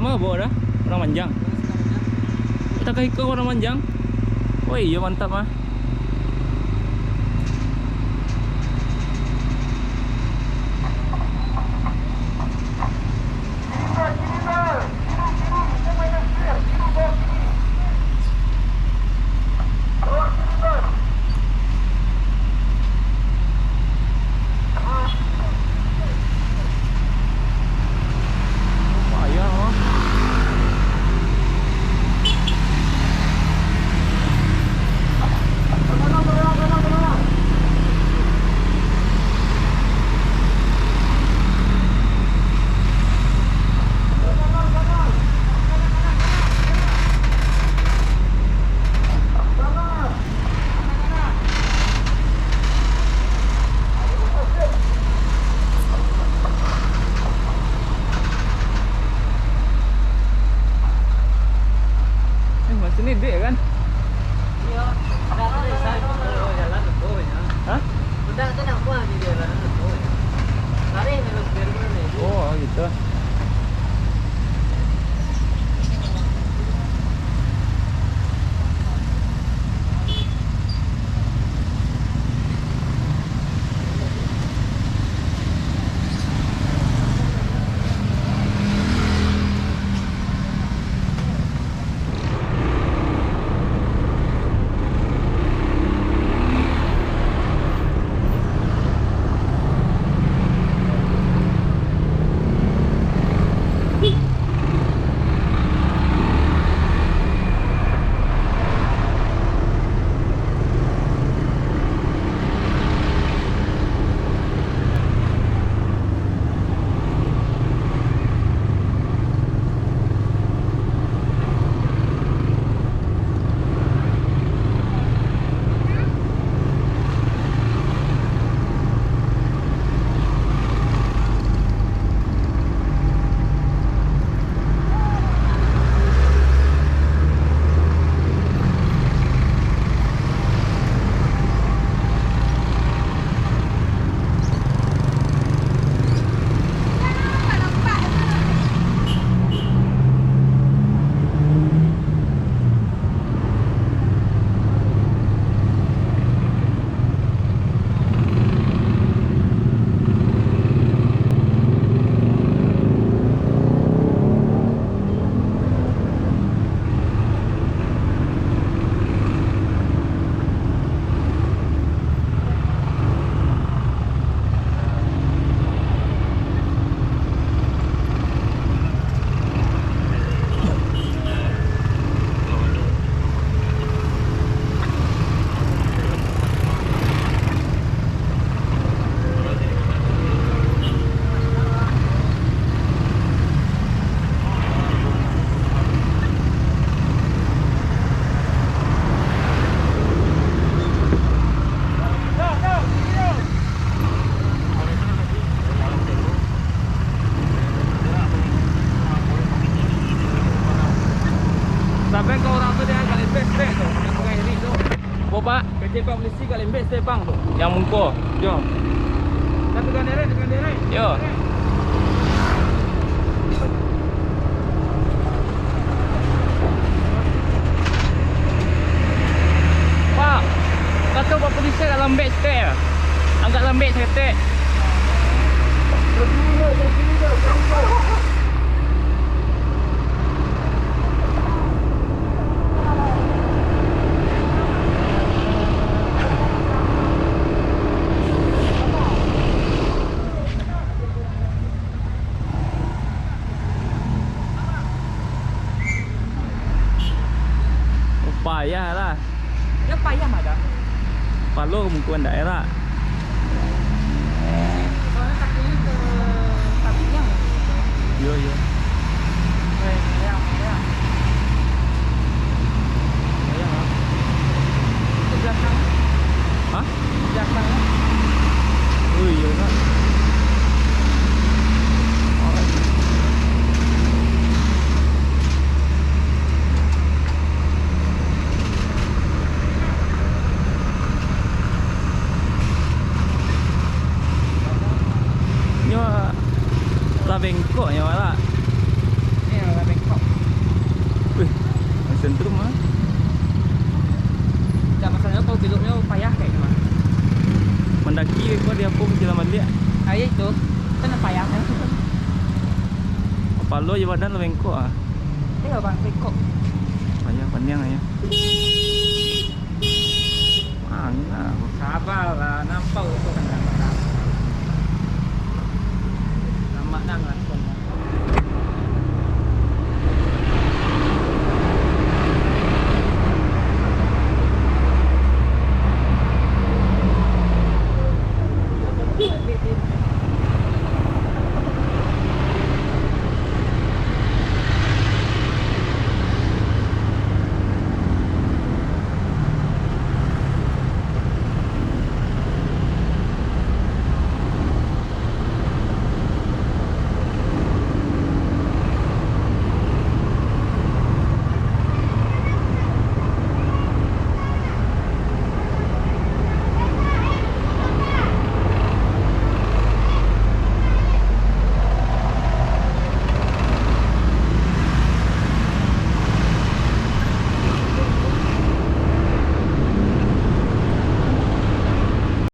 mah bawa dah orang manjang. Kita kah ikut orang manjang. Oh iya mantap mah. Sini dek kan? Iya. Jalan betul ya. Hah? Udah tenang gua di jalan betul ya. Lari memang biar gimana ya? Oh gitu. Sampai kau orang tu dia kat lembes tu. Yang pegang ini tu. Bapak, kerja pak polisi kat lembes tu bang tu. Yang mungko. Jom. Dah tekan direct. Yo. Pak, kata pak polisi kat lembes tu. Angkat lembes kata. Payah lah. Ya payah ada. Palu kemungkinan daerah. Soalnya kakinya ke kakinya. Yo. Ya. Ke belakang. Hah? Belakang. Oh iya kan. Nyo lah bengkok nyo lah. Ini lah bengkok. mendaki kau dia pun kecil amat dia. Ayah itu, kan payah kan? Apa lo je badan lo bengkok ah. Dia bang bengkok. Payah panjang ya. Mana? Sabar